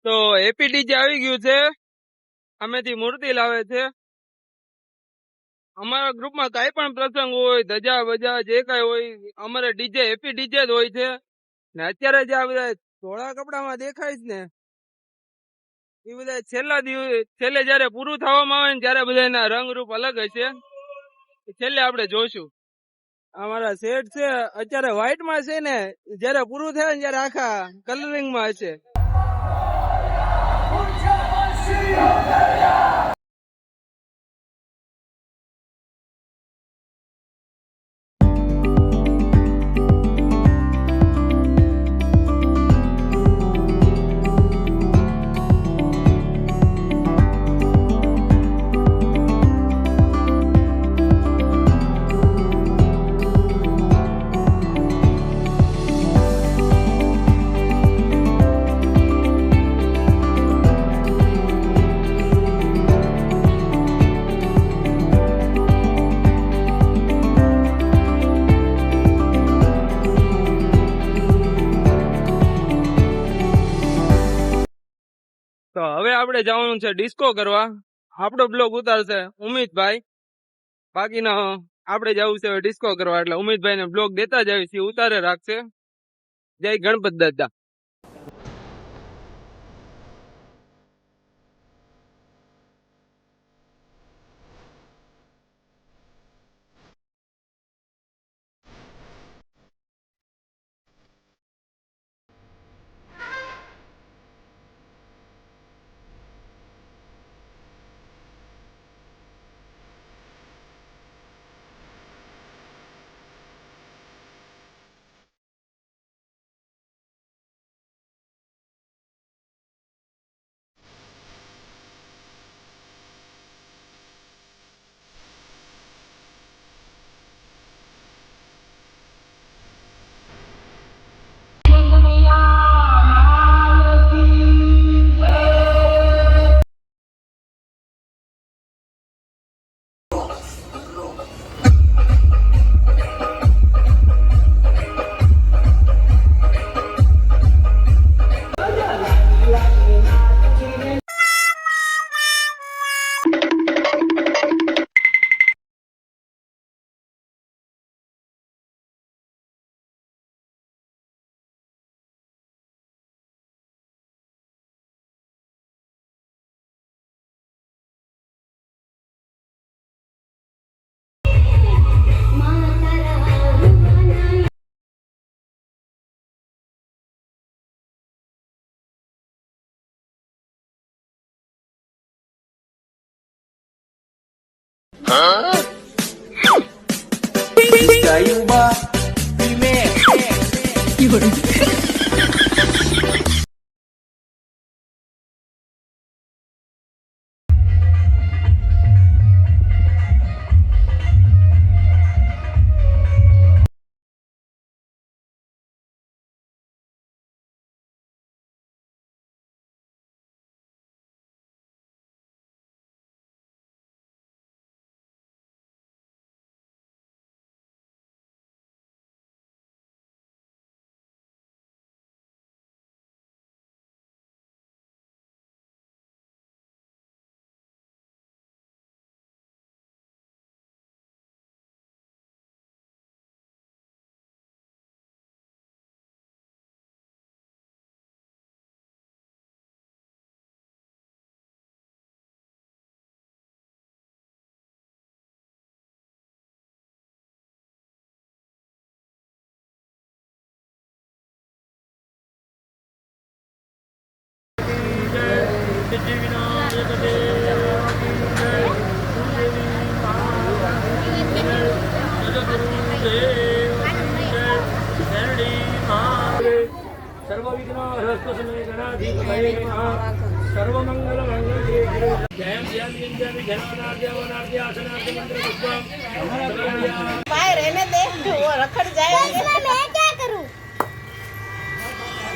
તો happy DJ આવી ગયું છે. અમેથી મૂર્તિ લાવે છે. અમારા ગ્રુપમાં કઈ પણ પ્રસંગ હોય, ધજા બજા જે કઈ હોય, અમારે ડીજે હેપી ડીજે જ હોય છે. ને અત્યારે જે આ બધા ધોળા કપડામાં દેખાય છે ને, એ બધા છેલ્લે જયારે પૂરું થવામાં આવે ને ત્યારે બધા એના રંગરૂપ અલગ હશે. છેલ્લે આપણે જોશું. અમારા સેટ છે અત્યારે વ્હાઈટ માં છે ને, જયારે પૂરું થાય ને ત્યારે આખા કલરિંગ માં હશે. તો હવે આપણે જવાનું છે ડિસ્કો કરવા. આપણો બ્લોગ ઉતારશે ઉમિતભાઈ, બાકીના આપણે જવું છે ડિસ્કો કરવા. એટલે ઉમિતભાઈ ને બ્લોગ દેતા જ આવી ઉતારે રાખશે. જય ગણપત દાદા.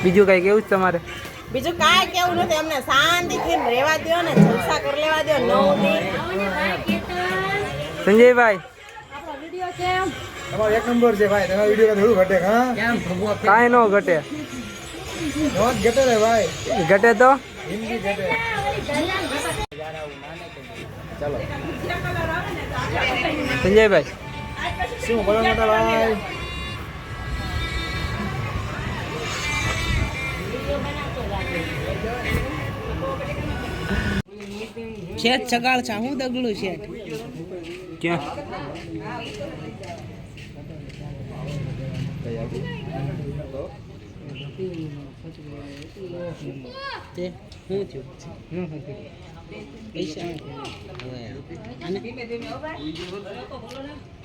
બીજું કઈ કેવું તમારે? બીજું કાંઈ કેવું નથી, અમને શાંતિથી રહેવા દો ને જલસા કરી લેવા દો. 9 દી સંજયભાઈ આપણો વિડિયો કેમ તમારો એક નંબર છે ભાઈ. તમારો વિડિયો થોડું ઘટે. હા કેમ કાંઈ નો ઘટે. ઘટે રે ભાઈ. ઘટે તો હિન્દી ઘટે ચાલો સંજયભાઈ શું બોલો મોટા ભાઈ શેઠ ચગાળ છે હું દગલું શેઠ ક્યાં તે શું થયું પૈસા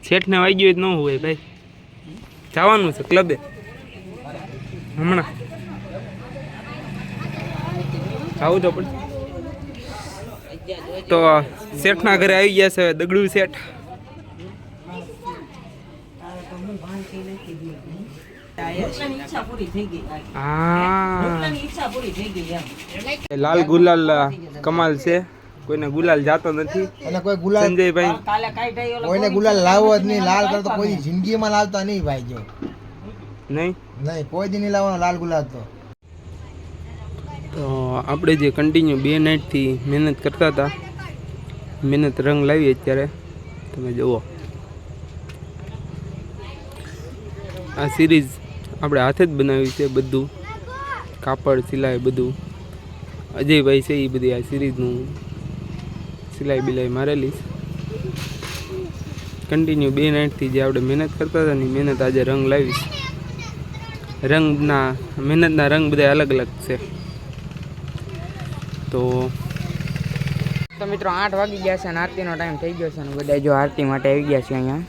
શેઠ ને વાગ્યું જ ન હોય ભાઈ જવાનું છે ક્લબે હમણાં જવું તો પડે તો શેઠના ઘરે આવી ગયા છે દગડું શેઠ હા લાલ ગુલાલ કમાલ છે કોઈને ગુલાલ જાતો નથી અને કોઈ ગુલાલ સંજયભાઈ કોઈને ગુલાલ લાવવો જ નહીં લાલ કલર તો કોઈ જિંદગીમાં લાવતા નહીં ભાઈ જો નહીં નહીં કોઈ દી નહીં લાવવાનો લાલ ગુલાલ તો આપણે જે કન્ટિન્યુ 2 નાઇટથી મહેનત કરતા હતા મહેનત રંગ લાવી અત્યારે તમે જુઓ આ સિરીઝ આપણે હાથે જ બનાવી છે બધું કાપડ સિલાઈ બધું અજયભાઈ છે એ બધી આ સિરીઝનું સિલાઈ બિલાઈ મારેલી કન્ટિન્યુ 2 નાઇટથી જે આપણે મહેનત કરતા હતા ને મહેનત આજે રંગ લાવીશ રંગના મહેનતના રંગ બધા અલગ અલગ છે તો મિત્રો 8 વાગી ગયા છે અને આરતીનો ટાઈમ થઈ ગયો છે અને બધા જો આરતી માટે આવી ગયા છે અહીંયા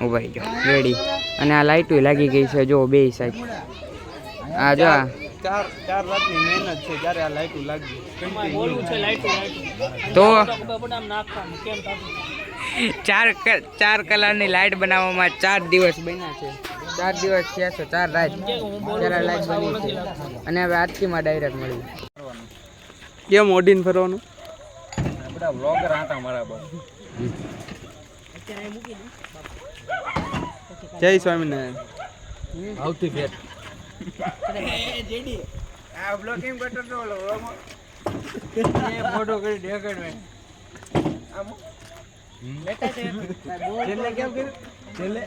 ઉભા જો રેડી અને આ લાઇટો લાગી ગઈ છે જો બે સાઈડ આ જો ચાર રાતની મહેનત છે જ્યારે આ લાઈટો લાગી તો 4 કલરની લાઇટ બનાવવામાં 4 દિવસ બન્યા છે 4 દિવસ થયા છે 4 રાત ત્યારે લાઇટ બની છે અને હવે આરતીમાં ડાયરેક્ટ મળી કેમ ઓડીને ફરવાનું બધા વ્લોગર હતા મારા પર જય સ્વામિનારાયણ આવતી ભેટ આ બ્લોગિંગ બટર તો ઓલો એ ફોટો કરી દેખાડ મે આમ બેટા છે છેલ્લે કેમ કર્યું છેલ્લે